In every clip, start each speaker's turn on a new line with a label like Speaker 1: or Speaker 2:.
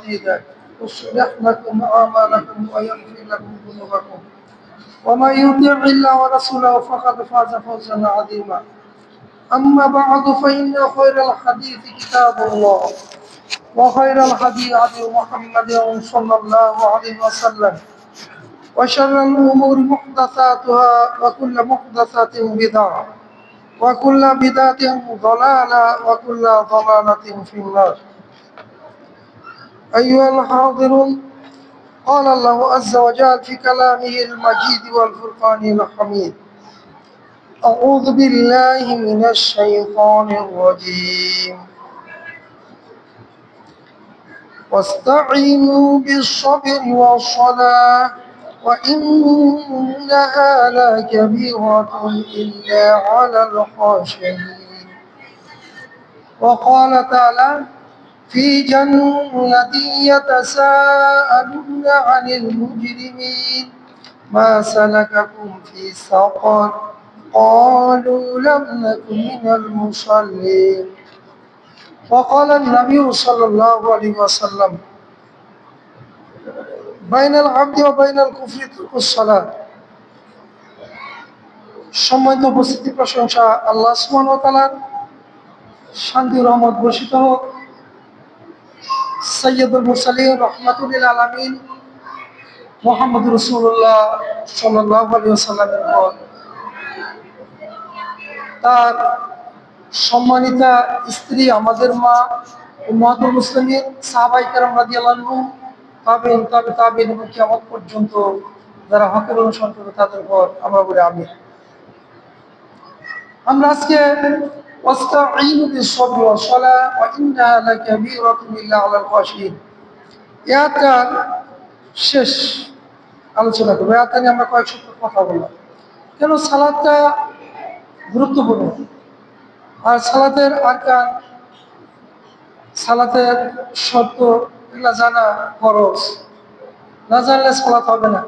Speaker 1: سديدا يصلح لكم أعمالكم ويغفر لكم ذنوبكم ومن يطع الله ورسوله فقد فاز فوزا عظيما أما بعد فإن خير الحديث كتاب الله وخير الهدي هدي محمد صلى الله عليه وسلم وشر الأمور محدثاتها وكل محدثة بدعة وكل بدعة ضلالة وكل ضلالة في النار أيها الحاضرون قال الله عز وجل في كلامه المجيد والفرقان الحميد أعوذ بالله من الشيطان الرجيم واستعينوا بالصبر والصلاة وإنها لكبيرة إلا على الخاشعين وقال تعالى في جنة يتساءلون عن المجرمين ما سلككم في سقر قالوا لم نكن من المصلين وقال النبي صلى الله عليه وسلم بين العبد وبين الكفر ترك الصلاة সম্মানিত উপস্থিতি প্রশংসা আল্লাহ সুবহানাহু ওয়া তাআলার শান্তি রহমত বর্ষিত হোক সাইয়্যিদুল মুরসালিন রাহমাতুল লিল আলামিন মুহাম্মদ রাসূলুল্লাহ সাল্লাল্লাহু আলাইহি ওয়াসাল্লামের উপর তার সম্মানিতা স্ত্রী আমাদের মা উম্মাতুল মুসলিমিন সাহাবায়ে কেরাম রাদিয়াল্লাহু আনহুম তাবেঈন এবং কিয়ামত পর্যন্ত যারা হকের অনুসরণ করবে তাদের উপর আমরা বলি আমিন। আমরা আজকে ওয়াস্তাঈনু বিস-সাবরি ওয়াস-সালাহ ওয়া ইন্নাহা লাকাবীরাতুন ইল্লা আলাল খাশিঈন এটার শেষ আলোচনা করব। এটা নিয়ে আমরা কয়েক সপ্তাহ কথা বললাম কেন সালাতটা গুরুত্বপূর্ণ আর সালাতের আরকান সালাতের শর্ত এগুলা জানা ফরজ, না জানলে সালাত হবে না।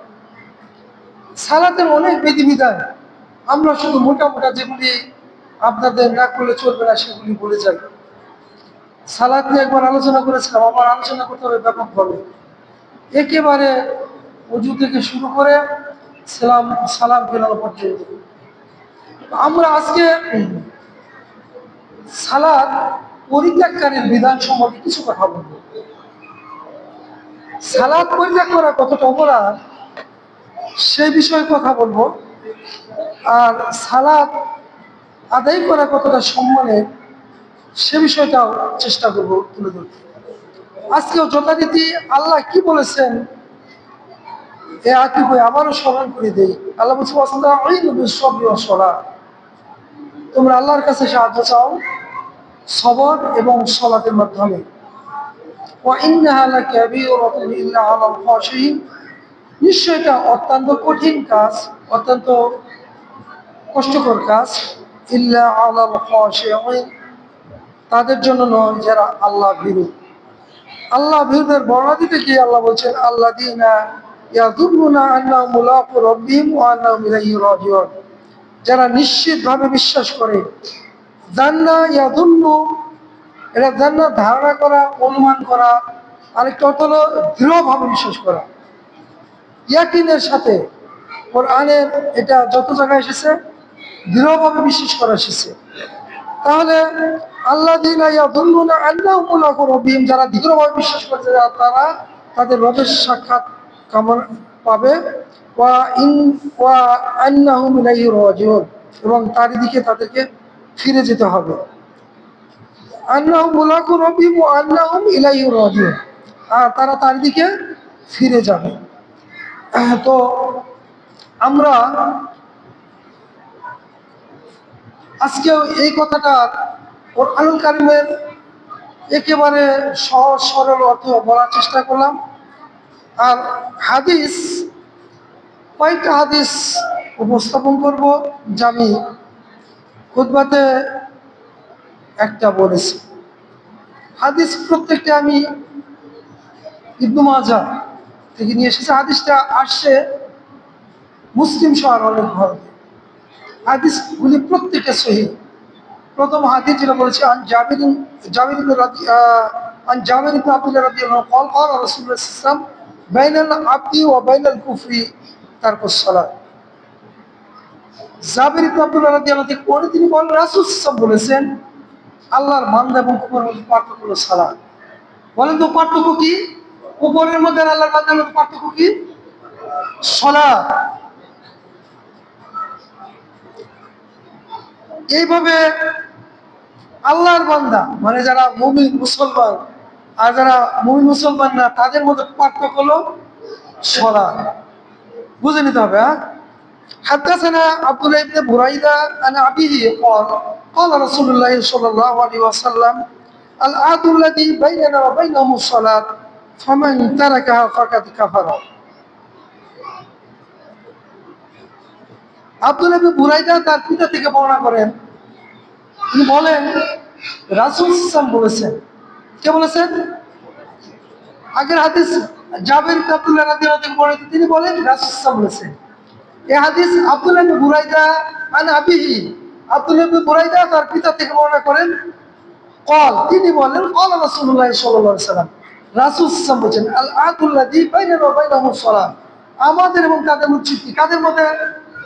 Speaker 1: সালাতের অনেক বিধিবিধান আমরা শুধু মোটা মোটা যেগুলি আপনাদের না করলে চলবে না সেগুলি বলে যাই। সালাত নিয়ে একবার আলোচনা করেছিলাম, আবার আলোচনা করতে হবে ব্যাপকভাবে, একেবারে ওযু থেকে শুরু করে সালাম ফেরানো পর্যন্ত। আমরা আজকে সালাত পরিত্যাগকারীর বিধান সম্পর্কে কিছু কথা বলবো। সালাত পরিত্যাগ করা কতটা অপরাধ সেই বিষয়ে কথা বলবো, আর সালাত আদায় করা কতটা সম্মানের সে বিষয়টাও চেষ্টা করবো তুলে ধরতে। আজকেও যথারীতি আল্লাহ কি বলেছেন এ আয়াতটি আবারও স্মরণ করে দেই। আল্লাহ বলছে ওয়াস্তাঈনু বিস-সাবরি ওয়াস-সালাহ, তোমরা আল্লাহর কাছে সাহায্য চাও সবর এবং সালাতের মাধ্যমে। ওয়া ইন্নাহা লাকাবীরাতুন ইল্লা আলাল খাশিঈন, নিশ্চয় এটা অত্যন্ত কঠিন কাজ, অত্যন্ত কষ্টকর কাজ। ইল্লা আলাল খাশিঈন, তাদের জন্য নয় যারা আল্লাহ ভীরু। আল্লাহ ভীরুদের বর্ণনা দিতে গিয়ে আল্লাহ বলছেন আল্লাযীনা ইয়াযুন্নুনা আন্নাহুম মুলাকু রাব্বিহিম ওয়া আন্নাহুম ইলাইহি রাজিউন, যারা নিশ্চিতভাবে বিশ্বাস করে। জান্না ইয়াযুন্নু, এটা জান্নাত ধারণা করা, অনুমান করা, আরেকটা অর্থ হলো দৃঢ়ভাবে বিশ্বাস করা, ইয়াকিনের সাথে। কোরআনের এটা যত জায়গায় এসেছে দৃঢ়ভাবে বিশ্বাস করা এসেছে। তাহলে আল্লাযীনা ইয়াযুন্নুনা আন্নাহুম মুলাকু রাব্বিহিম, যারা দৃঢ়ভাবে বিশ্বাস করে যে তারা তাদের রবের সাক্ষাৎ কামনা পাবে। ওয়া আন্নাহুম ইলাইহি রাজিউন, এবং তার দিকে তাদেরকে ফিরে যেতে হবে। আন্নাহুম মুলাকু রাব্বিহিম ওয়া আন্নাহুম ইলাইহি রাজিউন, আর তারা তার দিকে ফিরে যাবে। তো আমরা আজকেও এই কথাটা কোরআনুল কারীমের একেবারে সহজ সরল অর্থ বলার চেষ্টা করলাম। আর হাদিস, কয়েকটা হাদিস উপস্থাপন করব, যা আমি খুতবাতে একটা বলেছি। হাদিস প্রত্যেকটা আমি ইবনে মাজাহ থেকে নিয়ে এসেছি। হাদিসটা আসছে মুসলিম শহর অনেক ভারতে। হাদিসগুলি প্রত্যেকটা সহিহ। প্রথম হাদিস যেটা বলেছে عن جابر بن عبد الله رضي الله عنه قال قال رسول الله صلى الله عليه وسلم بين العبد وبين الكفر ترك الصلاة। জাবির ইবনে আব্দুল্লাহ রাদিয়াল্লাহু আনহু পরে তিনি বলেন রাসূল সাল্লাল্লাহু আলাইহি ওয়াসাল্লাম বলেছেন আল্লাহর বান্দা এবং কুফরের মধ্যে পার্থক্য হলো সালাত। বলেন তো পার্থক্য কি? কুফরের মধ্যে আর আল্লাহর বান্দার মধ্যে পার্থক্য কি? সালাত। এইভাবে আল্লাহর বান্দা মানে যারা মুমিন মুসলমান আর যারা মুমিন মুসলমান না তাদের মধ্যে পার্থক্য হলো সালাত। বুঝে নিতে হবে। حدثنا عبد الله بن بريدة عن أبيه قال قال رسول الله صلى الله عليه وسلم العهد الذي بيننا وبينهم الصلاة فمن تركها فقد كفر। আব্দুল্লাহ ইবনে বুরাইদা তার পিতা থেকে বর্ণনা করেন, তিনি বলেন রাসূল সাল্লাল্লাহু বলেছেন। কে বলেছেন? আগের হাদিস জাবির ইবনে আব্দুল্লাহ রাদিয়াল্লাহু আনহু বলেন, তিনি বলেন রাসূল সাল্লাল্লাহু বলেছেন। এই হাদিস আব্দুল্লাহ ইবনে বুরাইদা আন আবিহি, আব্দুল্লাহ ইবনে বুরাইদা তার পিতা থেকে বর্ণনা করেন قال তিনি বলেন قال রাসূলুল্লাহ সাল্লাল্লাহু আলাইহি ওয়াসাল্লাম রাসূল সাল্লাল্লাহু বলেছেন আল আদুল্লাযী বাইনানা ওয়া বাইনাহুমুস সালাত আমাদের এবং তাদের মধ্যে চুক্তি, কাদের মধ্যে?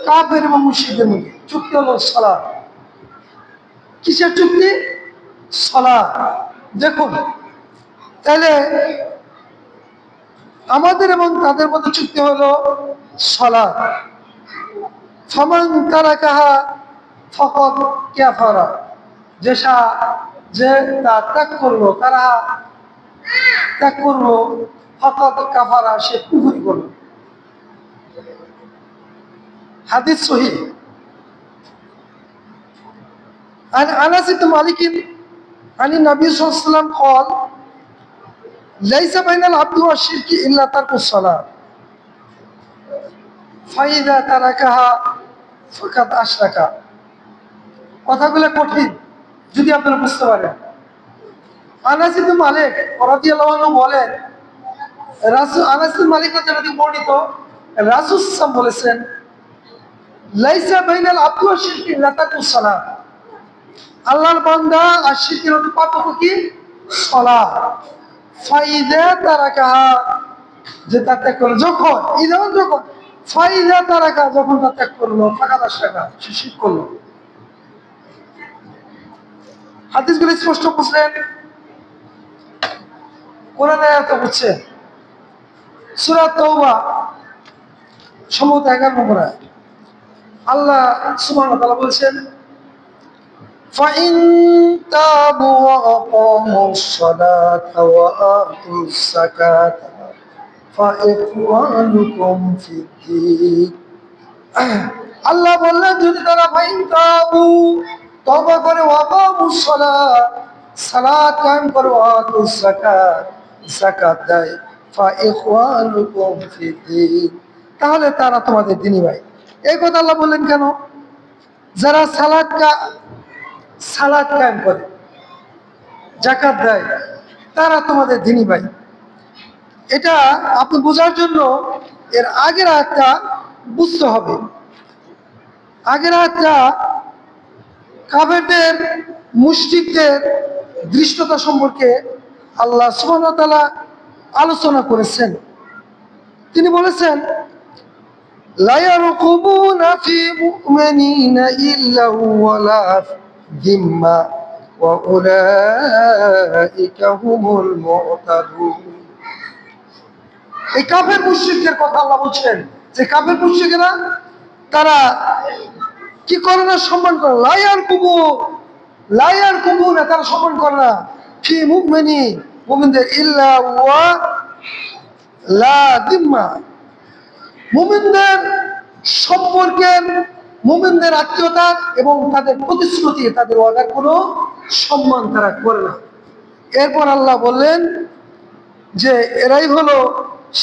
Speaker 1: কাফের এবং মুশরিকদের মধ্যে চুক্তি হলো সালাত। কিসের চুক্তি? সালাত। দেখুন তাহলে আমাদের এবং তাদের মধ্যে চুক্তি হলো সালাত। ফামান তারাকাহা ফাকাদ কাফারা, যে তা ত্যাগ করলো, তারা ত্যাগ করলো, ফাকাদ কাফারা, সে কুফর করলো। হাদিস সহিহ। عن أنس بن مالك عن النبي صلى الله عليه وسلم قال ليس بين العبد والشرك إلا ترك الصلاة فإذا تركها فقد أشرك। কথাগুলো কঠিন, যদি আপনারা বুঝতে পারেন। আনাস ইবনে মালিক রাদিয়াল্লাহু আনহু বলেন, আনাস ইবনে মালিক রাদিয়াল্লাহু আনহু বর্ণিত রাসূল সাল্লাল্লাহু বলেছেন লাইসা বাইনাল আবদি ওয়াশ শিরকি ইল্লা তারকুস সালাত। আল্লাহর বান্দা আর শিরকের মধ্যে পার্থক্য কি? সালাত। ফাইদা তারাকাহা, যে তা ত্যাগ করলো, যখন ফাইদা তারাকা, যখন তা ত্যাগ করলো, ফাকাদ আশরাকা, সে শিরক করলো। হাদিসগুলো স্পষ্ট বুঝলেন? কোরআন আয়াত বুঝছেন? সূরা তাওবা সম্ভবত 11 নম্বর আয়াত। আল্লাহ সুবহানাহু ওয়া তাআলা বলেছেন فَإِن تَابُوا وَأَقَامُوا الصَّلَاةَ وَآتُوا الزَّكَاةَ فَإِخْوَانُكُمْ فِي الدِّينِ। আল্লাহ বললেন যদি তারা ফাইন তাবু, তওবা করে, ওয়াকামুস সালাত, সালাত কায়েম করে, ওয়াতুস যাকাত, যাকাত দেয়, ফাইখওয়ানুকুম ফিদ্দীন, তাহলে তারা তোমাদের দ্বীনি ভাই। এই কথা আল্লাহ বললেন কেন? যারা সালাত কায়েম করে, যাকাত দেয়, তারা তোমাদের দ্বীনি ভাই। এটা আপনি বোঝার জন্য এর আগের আয়াতটা বুঝতে হবে। আগের আয়াতটা কাফেরদের মুশরিকদের দৃষ্টতা সম্পর্কে আল্লাহ সুবহানাহু ওয়া তাআলা আলোচনা করেছেন। তিনি বলেছেন লা ইয়ারকুবুনা ফি মুমিনিনা ইল্লা ওয়ালা যিম্মা ওয়া উলাইকা হুমুল মুতাদুন। এই কাফের মুশরিকদের কথা আল্লাহ বলছেন যে কাফের মুশরিকরা তারা কি করে না? সম্মান করে। লায়ার কুবু না, তারা সম্মান করে না ফি মুমিনি, মুমিনদের, ইল্লা ওয়া লা যিম্মা, মুমিনদের সম্পর্কের, মুমিনদের আত্মীয়তা এবং তাদের প্রতিশ্রুতি, তাদের ওয়াদার কোনো সম্মান তারা করে না। এরপর আল্লাহ বললেন যে এরাই হলো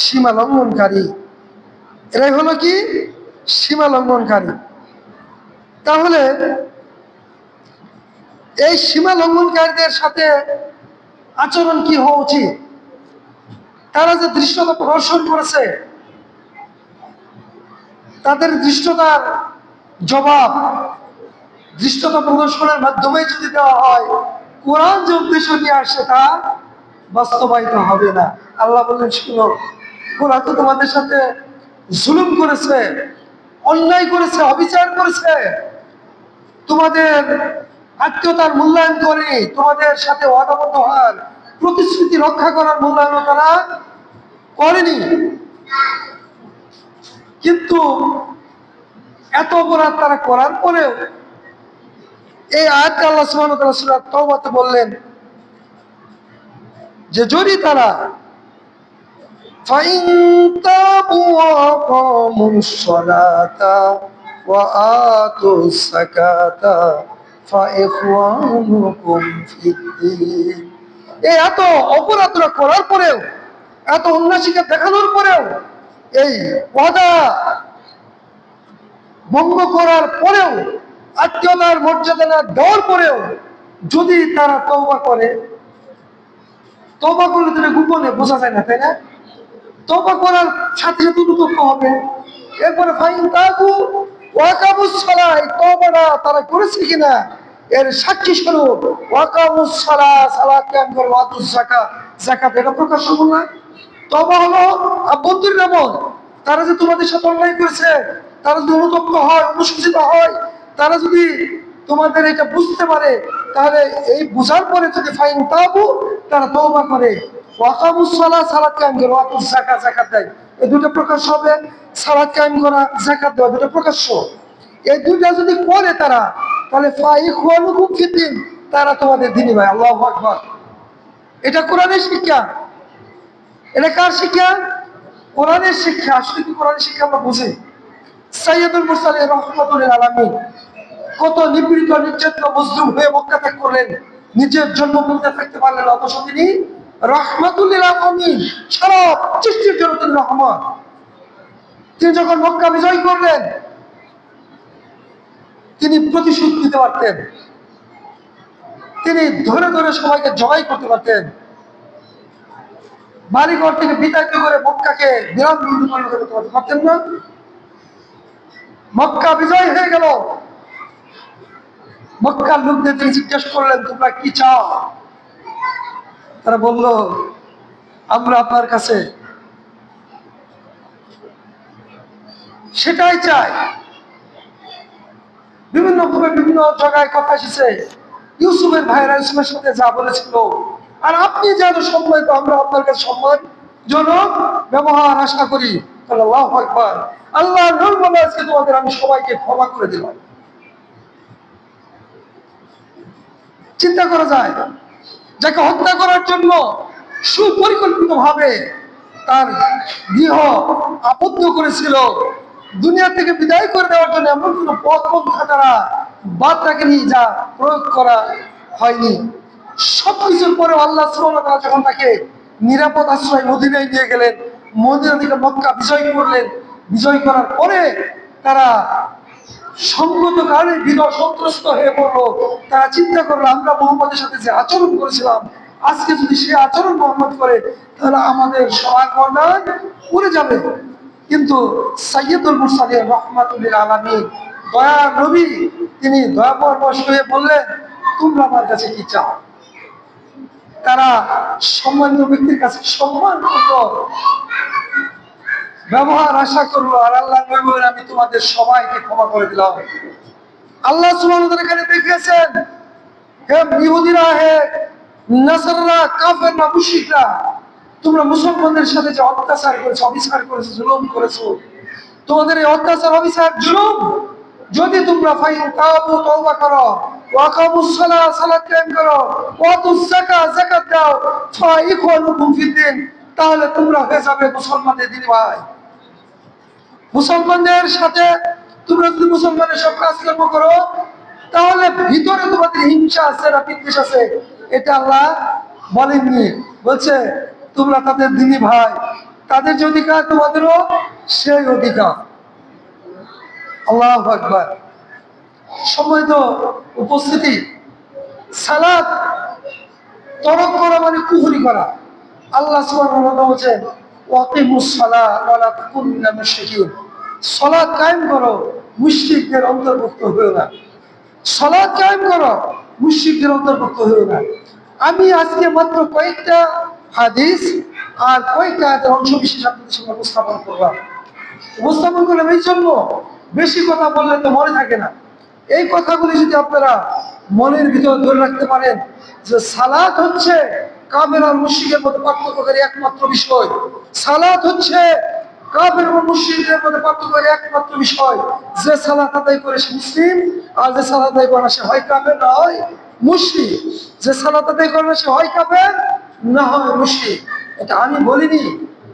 Speaker 1: সীমা লঙ্ঘনকারী। এরাই হলো কি? সীমা লঙ্ঘনকারী। তাহলে এই সীমা লঙ্ঘনকারীদের সাথে আচরণ কি হওয়া উচিত? তারা যে দৃষ্টতা প্রদর্শন করেছে, তাদের দৃষ্টতার জবাব দৃষ্টতা প্রদর্শনের মাধ্যমে যদি দেওয়া হয়, কোরআন যে উদ্দেশ্য নিয়ে আসে তা বাস্তবায়িত হবে না। আল্লাহ বললেন, শুনো, ওরা তো তোমাদের সাথে জুলুম করেছে, অন্যায় করেছে, অবিচার করেছে, তোমাদের আত্মীয়তার মূল্যায়ন করে, তোমাদের সাথে ওয়াদাবদ্ধ হওয়ার, প্রতিশ্রুতি রক্ষা করার মূল্যায়ন তারা করেনি। কিন্তু এত অপরাধ তারা করার পরেও এই আয়াতটা আল্লাহ সুবহানাহু ওয়া তাআলা সূরা তাওবাতে বললেন যে যদি তারা ফাইন তাবু ওয়া আকামুস সালাতা ওয়া আতুস যাকাতা ফাইখওয়ানুকুম ফিদ্দীন, এই এত অপরাধরা করার পরেও, এত উন্নাসিকা দেখানোর পরেও, এই ওয়াদা ভঙ্গ করার পরেও, আত্মীয়তার মর্যাদা না দেওয়ার পরেও যদি তারা তওবা করে, তওবা করলে তো গোপনে বোঝা যায় না, তাই না? তওবা করার সাথে সাথে অনুতপ্ত হবে। এরপরে ফাইন তাবু ওয়া আকামুস সালাহ, এই তওবাটা তারা করেছে কিনা এর সাক্ষী স্বরূপ ওয়াকামুস সালাহ, সালাত কায়েম করে, ওয়াতুস যাকাত, যাকাত এটা প্রকাশ্য না। তওবা হলো আভ্যন্তরীণ আমল। তারা যে তোমাদের সাথে অন্যায় করেছে, তারা যদি অনুতপ্ত হয়, অনুশোচিত হয়, তারা যদি তোমাদের এটা বুঝতে পারে, তাহলে এই বুঝার পরে যদি ফাইন তাবু, তারা তওবা করে, ওয়াকামুস সালাহ, সালাত কায়েম করে, ওয়াতুস যাকাত, যাকাত দেয়, এই দুটো প্রকাশ্য হবে। সালাত কায়েম করা, যাকাত দেওয়া দুটো প্রকাশ্য। এই দুইটা যদি করে তারা, তাহলে ফাইখওয়ানুকুম ফিদ্দীন, তারা তোমাদের দ্বীনি ভাই। আল্লাহু আকবার। এটা কোরআনের শিক্ষা। এটা কার শিক্ষা? কোরআনের শিক্ষা। আসলে কি কোরআনের শিক্ষা আমরা বুঝি? সাইয়্যিদুল মুরসালিন রাহমাতুল লিল আলামিন কত নিপীড়িত, নির্যাতিত, মজলুম হয়ে মক্কা ত্যাগ করলেন, নিজের জন্মভূমিতে থাকতে পারলেন, অথচ তিনি রাহমাতুল লিল আলামিন, সারা সৃষ্টির জন্য তিনি রহমত। তিনি যখন মক্কা বিজয় করলেন, তিনি প্রতিশোধ নিতে পারতেন, তিনি ধরে ধরে সবাইকে জবাই করতে পারতেন, বাড়িঘর থেকে বিতাড়িত করে মক্কাকে বিরাম বিন্দু পরিণত করতে পারতেন না। মক্কা বিজয় হয়ে গেল, মক্কার লোকদের তিনি জিজ্ঞেস করলেন, তোমরা কি চাও? তারা বলল, আমরা আপনার কাছে সেটাই চাই। বিভিন্ন ভাবে বিভিন্ন জায়গায় কথা এসেছে, ইউসুফের ভাইরা ইউসুফের সাথে যা বলেছিল, আর আপনি যেন সম্মানিত, আমরা আপনার কাছে সম্মানজনক ব্যবহার আশা করি। আল্লাহু আকবার। আল্লাহ নূর বলে, আজকে তোমাদের আমি সবাইকে ক্ষমা করে দিলাম। চিন্তা করা যায়, যাকে হত্যা করার জন্য সুপরিকল্পিত ভাবে তার গৃহ আবদ্ধ করেছিল, দুনিয়া থেকে বিদায় করে দেওয়ার জন্য এমন কোন পথ পন্থা তারা বাদ রাখেনি যা প্রয়োগ করা হয়নি। সবকিছুর পরে আল্লাহ সুবহানাহু ওয়া তাআলা যখন তাকে নিরাপদ আশ্রয় মদিনায় নিয়ে গেলেন, মদিনা থেকে মক্কা বিজয় করলেন, বিজয় করার পরে তারা সঙ্গত কারণে বিনয় সন্ত্রস্ত হয়ে পড়লো। তারা চিন্তা করলো, আমরা মোহাম্মদের সাথে যে আচরণ করেছিলাম, আজকে যদি সে আচরণ মোহাম্মদ করে, তাহলে আমাদের সবার বর্ণায় উড়ে যাবে। কিন্তু সাইয়্যিদুল মুরসালিন রাহমাতুল লিল আলামিন, দয়ার নবী, তিনি দয়া পরবশ হয়ে বললেন, তোমরা আমার কাছে কি চাও? তারা সম্মানীয় ব্যক্তির কাছে সম্মান করলো, ব্যবহার আশা করলো, আর আল্লাহ নবী বলেন, আমি তোমাদের সবাইকে ক্ষমা করে দিলাম। আল্লাহ সুবহানাহু ওয়া তাআলা এখানে দেখিয়েছেন, হে ইহুদিরা, হে নাসাররা, কাফেররা, মুশরিকরা, তোমরা মুসলমানদের সাথে যে অত্যাচার করেছো, অবিচার করেছো, জুলুম করেছো, তোমাদের এই অত্যাচার, অবিচার, জুলুম যদি তোমরা ফাইন তাওবা, তওবা করো, ওয়া আকামুস সালাহ, সালাত কায়েম করো, ওয়া আতুস যাকাত, যাকাত দাও, ফাইখওয়ানুকুম ফিদ্দীন, তাহলে তোমরা হয়ে যাবে মুসলমানদের দ্বীনি ভাই। মুসলমানদের সাথে তোমরা যদি মুসলমানের সব কাজকর্ম করো, তাহলে ভিতরে তোমাদের হিংসা আছে না বিদ্বেষ আছে, এটা আল্লাহ বলেননি। বলছে তোমরা তাদের দ্বীনি ভাই, তাদের যে অধিকার তোমাদেরও সেই অধিকার। আল্লাহু আকবার। সম্মানিত উপস্থিতি, সালাত তরক করা মানে কুফরি করা। আল্লাহ সুবহানাহু ওয়া তাআলা বলেন, ওয়াকিমুস সালাহ ওয়া লা তাকুনু মিনাল মুশরিকিন, সালাত কায়েম করো, মুশরিকদের অন্তর্ভুক্ত হয়ো না। সালাত কায়েম করো, মুশরিকদের অন্তর্ভুক্ত হয়ো না। আমি আজকে মাত্র কয়েকটা হাদিস আর কয়েকটা আয়াতের অংশ বিশেষ আপনাদের সামনে উপস্থাপন করলাম। উপস্থাপন করলাম এই জন্য, বেশি কথা বললে তো মনে থাকে না। এই কথাগুলি যদি আপনারা মনের ভিতরে ধরে রাখতে পারেন যে সালাত হচ্ছে কাফের আর মুশরিকের মধ্যে পার্থক্যকারী একমাত্র বিষয়, সালাত হচ্ছে কাফের এবং মুশরিকদের মধ্যে পার্থক্যকারী একমাত্র বিষয়। যে সালাত আদায় করে সে মুসলিম, আর যে সালাত আদায় করে না সে হয় কাফের না হয় মুশরিক। যে সালাত আদায় করে না সে হয় কাফের না হয় মুশরিক। এটা আমি বলিনি,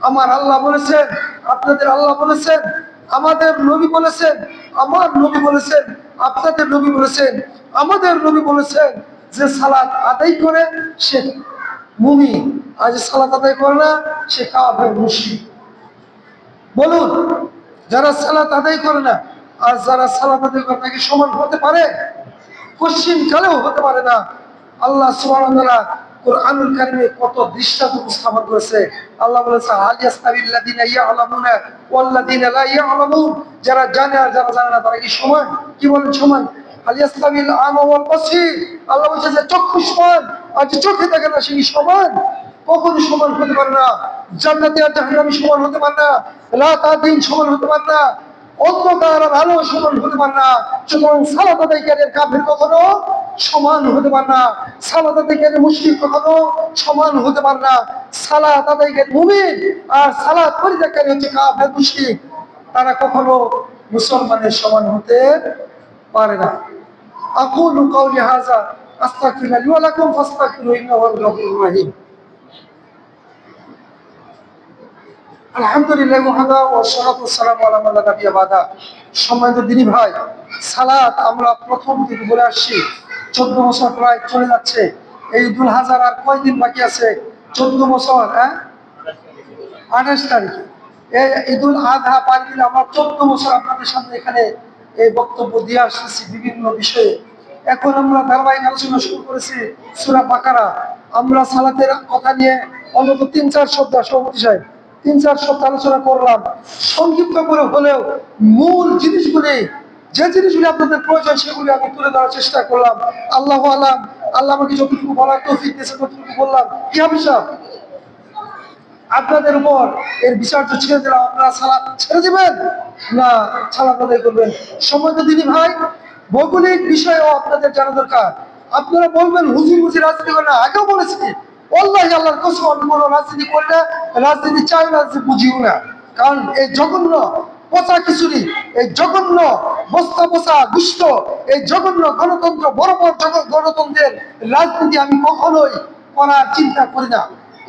Speaker 1: আমার আল্লাহ বলেছেন, আপনাদের আল্লাহ বলেছেন, আমাদের নবী বলেছেন, আমার নবী বলেছেন, আপনাদের নবী বলেছেন, আমাদের নবী বলেছেন যে সালাত আদায় করে সে মুমিন, আর যে সালাত আদায় করে না সে কাফের মুশরিক। বলুন, যারা সালাত আদায় করে না আর যারা সালাত আদায় করে নাকি সমান হতে পারে? কোশ্চিন কালেও হতে পারে না। আল্লাহ সুবহানাহু ওয়া তাআলা কুরআনুল কারীমে কত দৃষ্টান্ত উপস্থাপন করেছে। আল্লাহ বলেছে আল ইয়াস্তাবিল্লাযিনা ইয়ালামুনা ওয়াল্লাযিনা লা ইয়ালামুন, যারা জানে আর যারা জানে না তারা কি সমান? কি বলেন সমান? আল ইয়াস্তাবিল আমা ওয়াল বাসীর, আল্লাহ বলেছে যে চক্ষু সমান আর যে চোখে দেখে না সে কি সমান? কখনো সমান হতে পারে না। জান্নাতি আর জাহান্নামী সমান হতে পারে না, রাত আর দিন সমান হতে পারে না, অন্ধকার আর আলো সমান হতে পারে না। সুতরাং সালাত আদায়কারীর কাফের কখনো সমান হতে পারে না, সালাত আদায়কারী মুশরিক কখনো সমান হতে পারে না। সালাত আদায়কারী মুমিন আর সালাত পরিত্যাগকারী হচ্ছে কাফের মুশরিক, তারা কখনো মুসলমানের সমান হতে পারে না। আকুলু কাওলি হাযা আস্তাগফিরুল্লাহ লি ওয়া লাকুম ফাস্তাগফিরুহু ইন্নাহু হুয়াল গফুরুর রহিম। আলহামদুলিল্লাহ ওয়াহদা ওয়াসসালাতু ওয়াসসালামু আলা মান লা নাবিয়্যা বাদা। সম্মানিত দিনী ভাই, সালাত আমরা প্রথম থেকে বলে আসছি, 14 বছর প্রায় চলে যাচ্ছে। এই ঈদুল হাজার আর কয়দিন বাকি আছে? 14 বছর, 28 তারিখে এই ঈদুল আযহা পার দিলে আমরা 14 বছর আপনাদের সামনে এখানে এই বক্তব্য দিয়ে আসতেছি বিভিন্ন বিষয়ে। এখন আমরা ধারাবাহিক আলোচনা শুরু করেছি সূরা বাকারা। আমরা সালাতের কথা নিয়ে অন্তত 3-4 সপ্তাহ, সভাপতি সাহেব 3-4 সপ্তাহ আলোচনা করলাম, সংক্ষিপ্ত করে হলেও মূল জিনিসগুলি, যে জিনিসগুলি আপনাদের প্রয়োজন সেগুলি আমি তুলে ধরার চেষ্টা করলাম। আল্লাহু আলাম, আল্লাহ আমাকে যতটুকু বলার তৌফিক দিয়েছে ততটুকু বললাম। কি হবে সাহেব, আপনাদের উপর এর বিচার্য ছেড়ে দিলাম। আপনারা সালাত ছেড়ে দিবেন না সালাত আদায় করবেন? সম্মানিত দিনী ভাই, ভৌগোলিক বিষয়েও আপনাদের জানা দরকার। আপনারা বলবেন হুজুর বুঝি রাজনীতি করে না, আগেও বলেছি আল্লাহ আল্লাহর কসম আমি কোনো রাজনীতি করলে রাজনীতি চাই না, রাজনীতি বুঝিও না। কারণ এই জঘন্য পচা খিচুড়ি, এই জঘন্য বস্তা পচা দুষ্ট, এই জঘন্য গণতন্ত্র, বড় বড় গণতন্ত্রের রাজনীতি আমি কখনোই করার চিন্তা করি না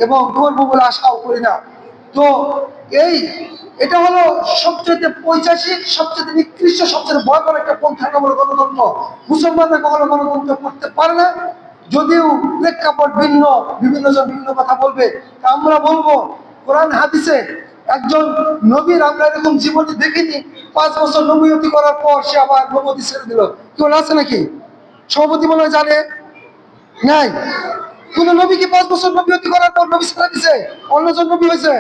Speaker 1: এবং করবো বলে আশাও করি না। তো এটা হলো সবচেয়ে পৈশাচিক, সবচেয়ে নিকৃষ্ট, সবচেয়ে ভয়ঙ্কর একটা পন্থা হলো গণতন্ত্র। মুসলমানরা কখনো গণতন্ত্র করতে পারে না, যদিও প্রেক্ষাপট ভিন্ন, বিভিন্ন জন বিভিন্ন কথা বলবে। তা আমরা বলবো কোরআন হাদিসে একজন নবীর আমরা এরকম জীবনে দেখিনি 5 বছর নবুয়তি করার পর সে আবার নবুয়তি ছেড়ে দিল। কেউ আছে নাকি? সভাপতি মনে হয় জানে নাই। কোন নবী কি 5 বছর নবুয়তি করার পর নবী ছেড়ে দিছে অন্যজন নবী হয়েছে?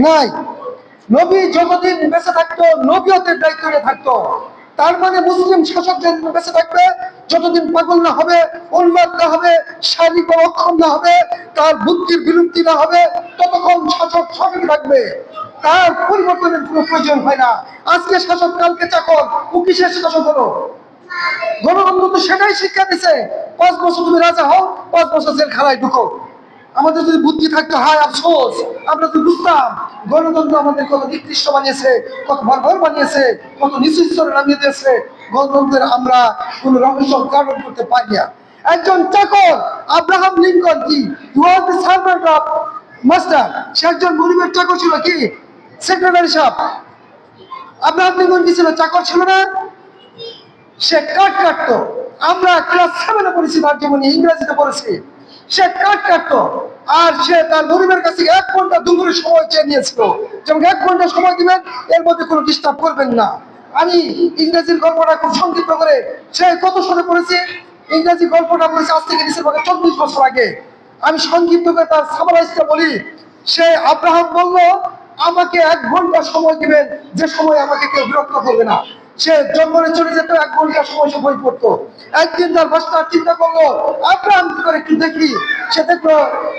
Speaker 1: নাই। নবী যতদিন বেঁচে থাকতো নবীয়তের দায়িত্ব নিয়ে থাকতো। তার মানে মুসলিম শাসক যতদিন বেঁচে থাকবে, যতদিন পাগল না হবে, উন্মাদ না হবে, শারীরিক অক্ষম না হবে, তার বুদ্ধির বিলুপ্তি না হবে, ততক্ষণ শাসক সঠিক থাকবে। তার পরিবর্তনের কোনো প্রয়োজন হয় না। আজকে শাসক কালকে চাকর, ও কিসের শাসক হলো? গণতন্ত্র তো সেটাই শিক্ষা দিছে, 5 বছর তুমি রাজা হও, 5 বছর জেলখানায় ঢুকো। আমাদের যদি বুদ্ধি থাকতো, হায় আফসোস, আমরা তো বুঝতাম গণতন্ত্র আমাদের কত নিকৃষ্ট বানিয়েছে, কত বর্বর বানিয়েছে, কত নিচু স্তরে নামিয়ে দিয়েছে। গণতন্ত্রের আমরা কোন রহস্য উদ্ঘাটন করতে পারি না। একজন চাকর আব্রাহাম লিঙ্কন কি সার্ভেন্ট অফ মাস্টার, সে একজন গরিবের চাকর ছিল, কি সেক্রেটারি সাহেব। আব্রাহাম লিঙ্কন কি ছিল? চাকর ছিল না? সে কাঠ কাটতো। আমরা ক্লাস 7-এ পড়েছি, ভাগ্যমণি ইংরেজিতে পড়েছি। সে কাঠ কাটতো আর সে তার গরিবের কাছে 1 ঘন্টা দুপুরের সময় চেয়ে নিয়েছিল, যেমন 1 ঘন্টা সময় দিবেন, এর মধ্যে কোনো ডিস্টার্ব করবেন না। আমি ইংরেজির গল্পটা খুব সংক্ষিপ্ত করে, সে কত সালে পড়েছি ইংরেজি গল্পটা পড়েছি আজ থেকে নিচের ভাগে 24 বছর আগে। আমি সংক্ষিপ্ত করে তার সামারাইজটা বলি। সে আব্রাহাম বলল, আমাকে 1 ঘন্টা সময় দিবেন, যে সময় আমাকে কেউ বিরক্ত করবে না। সে জঙ্গলে চলে যেত, 1 ঘন্টা সময় সে বই পড়তো। একদিন তার মাস্টার চিন্তা করলো, আব্রাহাম কি করে একটু দেখি। সে দেখলো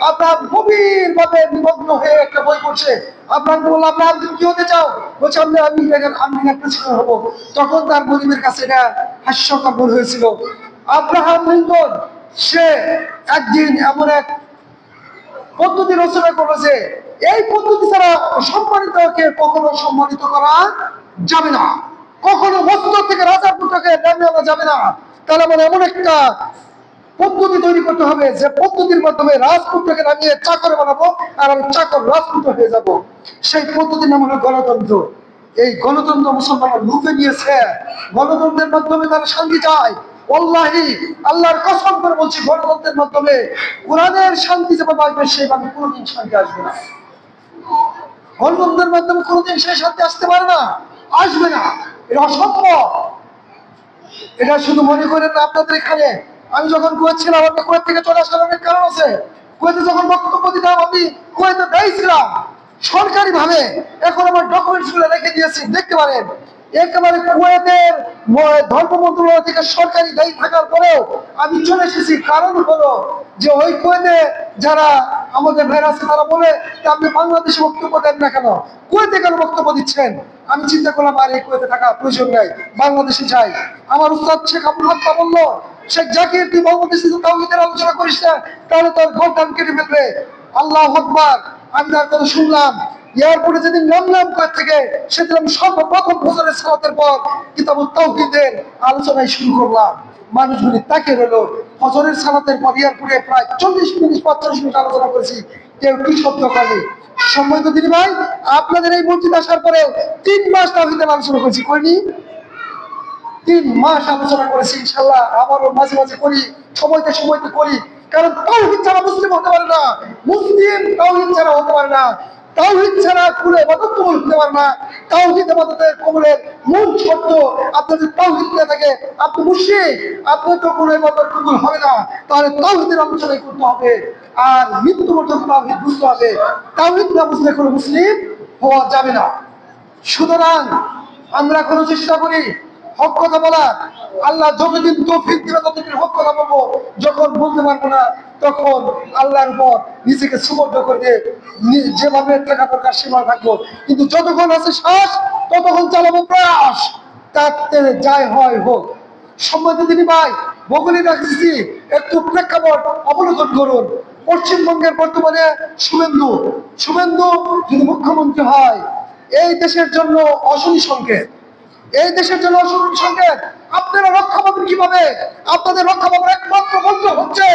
Speaker 1: আব্রাহাম গভীর ভাবে নিমগ্ন হয়ে একটা বই পড়ছে। আব্রাহামকে বললো, আব্রাহাম তুমি কি হতে চাও? বলছে আমি একটা ছেলে হবো। তখন তার গরিবের কাছে এটা হাস্যকর মনে হয়েছিল। আব্রাহাম লিঙ্কন সে একদিন এমন এক পদ্ধতি রচনা করেছে, এই পদ্ধতি ছাড়া সম্মানিতকে কখনো সম্মানিত করা যাবে না, কখনো মস্তক থেকে রাজার পুত্রকে নামিয়ে আনা যাবে না। তাহলে মানে এমন একটা পদ্ধতি তৈরি করতে হবে যে পদ্ধতির মাধ্যমে রাজপুত্রকে নামিয়ে চাকর বানাবো, আর আমি চাকর রাজপুত্র হয়ে যাব। সেই পদ্ধতির নাম হলো গণতন্ত্র। এই গণতন্ত্র মুসলমানরা লুপে নিয়েছে। গণতন্ত্রের মাধ্যমে তারা শান্তি চায়। ওয়াল্লাহি আল্লাহর কসম করে বলছি, গণতন্ত্রের মাধ্যমে কোরআনের শান্তি যেভাবে আসবে সেইভাবে কোনোদিন শান্তি আসবে না। গণতন্ত্রের মাধ্যমে কোনোদিন সেই শান্তি আসতে পারে না, আসবে না, এটা অসম্ভব। এটা শুধু মনে করেন না আপনাদের এখানে। আমি যখন কুয়েত ছিলাম, আমি কুয়েত থেকে চলে আসার অনেক কারণ আছে। কুয়েতে যখন বক্তব্য দিতাম, আমি কুয়েতে দায়ী ছিলাম সরকারি ভাবে। এখন আমার ডকুমেন্টস গুলো রেখে দিয়েছি, দেখতে পারেন। একেবারে কুয়েতের ধর্ম মন্ত্রণালয় থেকে সরকারি দায়ী থাকার পরেও আমি চলে এসেছি। কারণ হলো যে ওই কুয়েতে যারা আমাদের ভাইরা আছে তারা বলে যে আপনি বাংলাদেশে বক্তব্য দেন না কেন, কুয়েতে কেন বক্তব্য দিচ্ছেন? আমি চিন্তা করলাম আর এই কুয়েতে থাকা প্রয়োজন নাই, বাংলাদেশে যাই। আমার উস্তাদ শেখ আব্দুল হক বললো, শেখ জাকির তুই বাংলাদেশে তাওহীদের আলোচনা করিস না, তাহলে তোর গর্দান কেটে ফেলবে। আল্লাহু আকবার। আমি তার কথা শুনলাম। এয়ারপোর্টে যেদিন নামলাম কুয়েত থেকে, সেদিন আমি সর্বপ্রথম ফজরের সালাতের পর কিতাবুত তাওহীদের আলোচনায় শুরু করলাম। মানুষগুলি তাকে রইলো। ফজরের সালাতের পর এয়ারপোর্টে প্রায় 40 মিনিট 45 মিনিট আলোচনা করেছি, কেউ কি শব্দ করে। সম্মানিত দিদি ভাই, আপনাদের এই মসজিদ আসার পরে 3 মাস তাওহীদের আলোচনা করেছি, করিনি? 3 মাস আলোচনা করেছি। ইনশাল্লাহ আবারও মাঝে মাঝে করি, সময়তে করি। কারণ তাওহীদ ছাড়া মুসলিম হতে পারে না, মুসলিম তাওহীদ ছাড়া হতে পারে না, তাওহীদ ছাড়া কুলে ইবাদত কবুল হতে পারে না। তাওহীদ ইবাদতের কবুলের মূল শর্ত। আপনার যদি তাওহীদ না থাকে, আপনি মুশরিক, আপনার তো কুলে ইবাদত কবুল হবে না। তাহলে তাওহীদের আলোচনাই করতে হবে, আর মৃত্যু পর্যন্ত তাওহীদ বুঝতে হবে। তাওহীদ না বুঝলে কোনো মুসলিম হওয়া যাবে না। সুতরাং আমরা কোনো চেষ্টা করি হক কথা বলা। আল্লাহ যতদিন তৌফিক দিবে ততদিন হক কথা বলবো। যখন বলতে পারবো না, তখন আল্লাহর উপর নিজেকে সুবদ্ধ করে দিয়ে যেভাবে থাকা দরকার সেভাবে থাকবো। কিন্তু যতক্ষণ আছে শ্বাস, ততক্ষণ চালাবো প্রয়াস, তাতে যাই হয় হোক। সম্মানিত দিদি ভাই, বগুলি রাখছি, একটু প্রেক্ষাপট অবলোকন করুন। পশ্চিমবঙ্গের বর্তমানে শুভেন্দু শুভেন্দু যদি মুখ্যমন্ত্রী হয়, এই দেশের জন্য অশনি সংকেত। এই দেশের জন্য অশনি সংকেত। আপনারা রক্ষা পাবেন কিভাবে? আপনাদের রক্ষা পাবার একমাত্র মন্ত্র হচ্ছে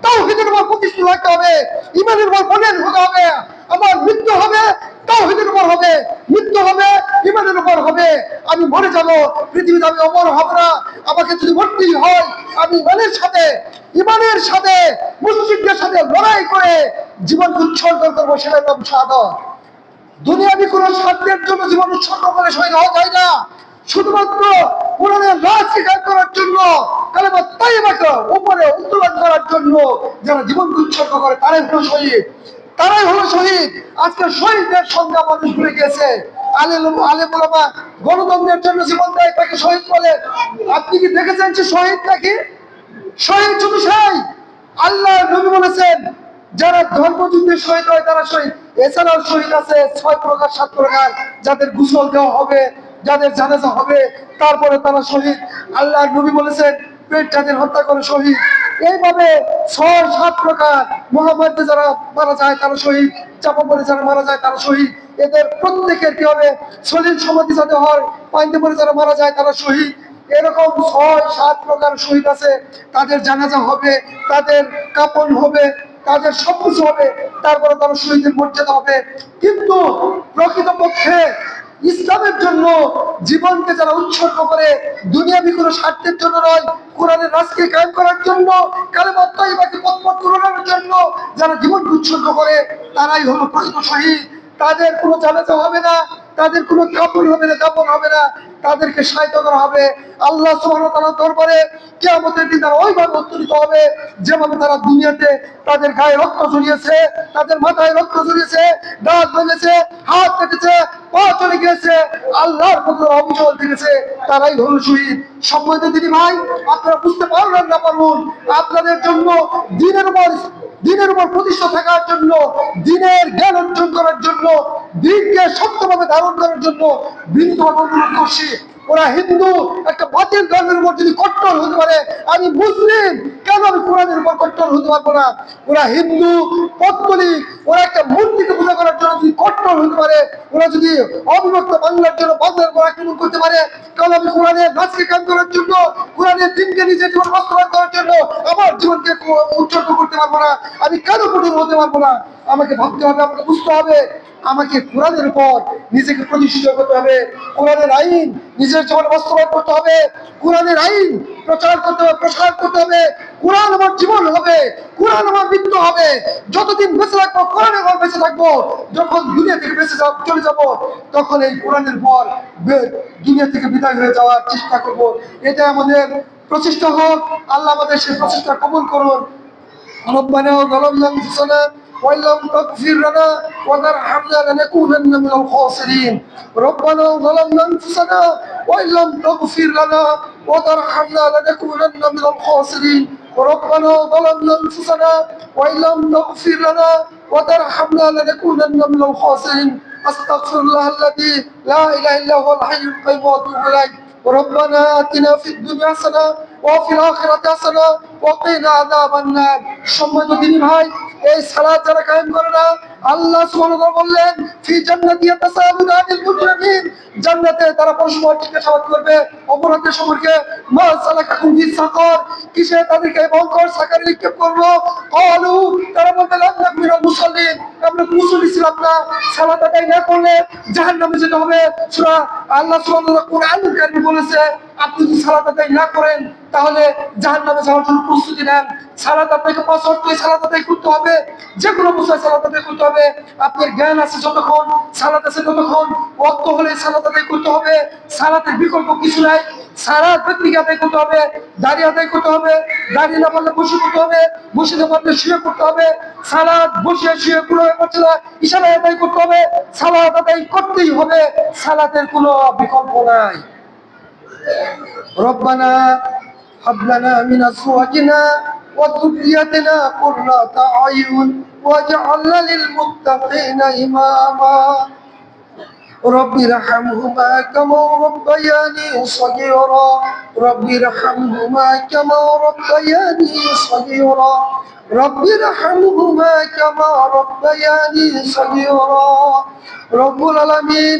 Speaker 1: তাওহীদের উপর প্রতিষ্ঠিত থাকতে হবে, ঈমানের উপর বলিয়ান হতে হবে। আমার মৃত্যু হবে তাওহীদের উপর হবে, মৃত্যু হবে ঈমানের উপর হবে। আমি মরে যাব, পৃথিবীতে আমি অমর হব না। আমাকে যদি মরতেই হয়, আমি ঈমানের সাথে মুশরিকদের সাথে লড়াই করে জীবন উৎসর্গ করবো। সেটার নাম শাহাদাত। দুনিয়াবি কোন স্বার্থের জন্য জীবন উৎসর্গ করে শহীদ হওয়া যায় না। শুধুমাত্র কোরআনের রাজ স্বীকার করার জন্য, কালেমা তাইয়্যিবাকে উপরে উত্তোলন করার জন্য যারা জীবন উৎসর্গ করে, তারাই হলো শহীদ, তারাই হলো শহীদ। আজকে শহীদদের সংখ্যা মানুষ ভুলে গেছে। আলেম ওলামা গণতন্ত্রের জন্য জীবন দেয়, তাকে শহীদ বলে। আপনি কি দেখেছেন যে শহীদ নাকি? শহীদ শুধু সেই আল্লাহ নবী বলেছেন, যারা ধর্মযুদ্ধে শহীদ হয় তারা শহীদ। এছাড়াও শহীদ আছে 6 প্রকার 7 প্রকার, যাদের গোসল দেওয়া হবে, যাদের জানাজা হবে, তারপরে তারা শহীদ। আল্লাহ নবী বলেছেন, পেট যাদের হত্যা করে শহীদ। এইভাবে 6-7 প্রকার। মহামারীতে যারা মারা যায় তারা শহীদ, চাপা পড়ে যারা মারা যায় তারা শহীদ। এদের প্রত্যেকের কি হবে? শরীর সমাধি যাতে হয়, পানিতে পড়ে যারা মারা যায় তারা শহীদ। এরকম 6-7 প্রকার শহীদ আছে। তাদের জানাজা হবে, তাদের কাপন হবে, তাদের সবকিছু হবে, তারপরে তারা শহীদের মর্যাদা হবে। কিন্তু প্রকৃতপক্ষে ইসলামের জন্য জীবনকে যারা উৎসর্গ করে, দুনিয়াবি কোনো স্বার্থের জন্য নয়, কোরআনের রাজকে কায়েম করার জন্য, কালেমা তাইয়্যিবাকে পথ পূরণের জন্য যারা জীবন উৎসর্গ করে, তারাই হলো প্রকৃত শহীদ। তাদের কোনো জানাজা হবে না, তাদের কোনো কাপড় হবে না, কাপড় হবে না, তাদেরকে সাহিত্য করা হবে। আল্লাহ সুবহানাহু ওয়া তাআলার দরবারে কিয়ামতের দিন তারা ওইভাবে উত্তোলিত হবে যেভাবে তারা দুনিয়াতে তাদের গায়ে রক্ত ঝরিয়েছে, তাদের মাথায় রক্ত ঝরিয়েছে, দাঁত ভেঙেছে, হাত কেটেছে, পা চলে গিয়েছে, আল্লাহর প্রতি অবিচল থেকেছে, তারাই হল শহীদ। সম্মানিত দিদি ভাই, আপনারা বুঝতে পারবেন না পারুন, আপনাদের জন্য দিনের উপর প্রতিষ্ঠা থাকার জন্য, দিনের জ্ঞান অর্জন করার জন্য, দিনকে সত্যভাবে ধারণ করার জন্য বিনীতভাবে অনুরোধ করছি। ওরা হিন্দু একটা বাতিল ধর্মের উপর যদি কট্টর হতে পারে, আমি মুসলিম, কেন আমি কোরআনের উপর কট্টর হতে পারবো না? ওরা হিন্দু পৌত্তলিক, ওরা একটা মূর্তিকে পূজা করার জন্য যদি কট্টর হতে পারে, ওরা যদি অবিভক্ত বাংলার জন্য বাংলার উপর আক্রমণ করতে পারে, কারণ আমি কোরআনের নাচকে কাম করার জন্য, কোরআনের দিনকে নিজের জীবন বাস্তবায়ন করার জন্য আমার জীবনকে উৎসর্গ করতে পারবো না, আমি কেন কঠিন হতে পারবো না? আমাকে ভাবতে হবে, আমাকে বুঝতে হবে, আমাকে কোরআনের উপর নিজেকে প্রতিষ্ঠিত করতে হবে, কোরআনের আইন নিজের জীবনে বাস্তবায়ন করতে হবে, কোরআনের আইন প্রচার করতে হবে, প্রসার করতে হবে। কোরআন আমার জীবন হবে, কোরআন আমার মৃত্যু হবে। যতদিন বেঁচে থাকবো কোরআনের পর বেঁচে থাকবো, যখন দুনিয়া থেকে চলে যাব, তখন এই কোরআনের পর দুনিয়া থেকে বিদায় হয়ে যাওয়ার চেষ্টা করব। এটা আমাদের প্রচেষ্টা হোক। আল্লাহ আমাদের সেই প্রচেষ্টা কবুল করুন। ربنا ظلمنا انفسنا وان لم تغفر لنا وترحمنا لنكونن من الخاسرين. ربنا ظلمنا انفسنا وان لم تغفر لنا وترحمنا لنكونن من الخاسرين. ربنا ظلمنا انفسنا وان لم تغفر لنا وترحمنا لنكونن من الخاسرين. استغفر الله الذي لا اله الا هو الحي القيوم واتوب اليه. ربنا آتنا في الدنيا حسنة وفي الآخرة حسنة وقنا عذاب النار. সম্মানিত দিনী ভাই, এই সালাত যারা কায়েম করে না, আল্লাহ সুবহানাহু ওয়া তাআলা বললেন ফি জান্নাতি ইয়াতাসাআলুনা আনিল মুজরিমিন, জান্নাতে তারা পরস্পর জিজ্ঞাসাবাদ করবে অপরাধীদের সম্পর্কে, মা সালাকাকুম ফি সাকার, কিসে তাদেরকে ভয়ঙ্কর সাকারে নিক্ষেপ করলো? ক্বালু, তারা বলবে লাম নাকু মিনাল মুসাল্লিন, আমরা মুসল্লি ছিলাম না। সালাত আদায় না করলে জাহান্নামে যেতে হবে। সূরা আল্লাহ সুবহানাহু ওয়া তাআলা কোরআনুল কারীমে বলেছে, আপনি যদি সালাত আদায় না করেন তাহলে জাহান্নামে যাওয়ার জন্য প্রস্তুতি নেন। সালাত আপনাকে 5 ওয়াক্ত সালাত আদায় করতে হবে, যে কোনো অবস্থায় সালাত আদায় করতে হবে। আপনার জ্ঞান আছে যতক্ষণ, সালাত আছে ততক্ষণ, ওয়াক্ত হলে সালাত আদায় করতে হবে। সালাতের বিকল্প কিছু নাই। সালাত ব্যক্তিকে আদায় করতে হবে, দাঁড়িয়ে আদায় করতে হবে, দাঁড়িয়ে না পারলে বসে করতে হবে, বসে না পারলে শুয়ে করতে হবে। সালাত বসে শুয়ে পুরো করছে না, ইশারায় আদায় করতে হবে। সালাত আদায় করতেই হবে, সালাতের কোনো বিকল্প নাই। ربنا هب لنا من ازواجنا وذريتنا قرة اعين واجعلنا للمتقين اماما رب ارحمهما كما ربياني صغيرا رب ارحمهما كما ربياني صغيرا رب ارحمهما كما ربياني صغيرا رب العالمين।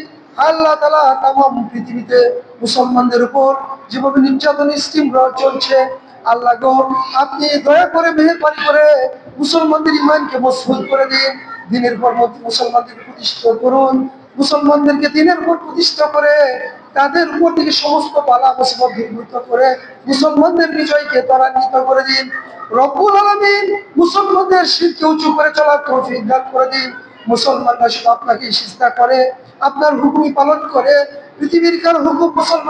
Speaker 1: আল্লাহ তাআলা তামাম পৃথিবীতে মুসলমানদের উপর যেভাবে নির্যাতন স্টিমরোল চলছে, আল্লাহ গো আপনি দয়া করে মেহেরবানি করে মুসলমানদের ঈমানকে মজবুত করে দিন, দিনের পর মুসলমানদেরকে প্রতিষ্ঠা করুন। মুসলমানদেরকে দিনের উপর প্রতিষ্ঠা করে তাদের উপর থেকে সমস্ত বালা মুসিবত দূরীভূত করে মুসলমানদের বিজয়কে ত্বরান্বিত করে দিন। রব্বুল আলামিন মুসলমানদের শিরকে উঁচু করে চলার তৌফিক দান করে দিন। মুসলমানরা শুধু আপনাকে সিজদা করে, আপনার হুকুম পালন করে, পৃথিবীর কারো হুকুম মুসলমান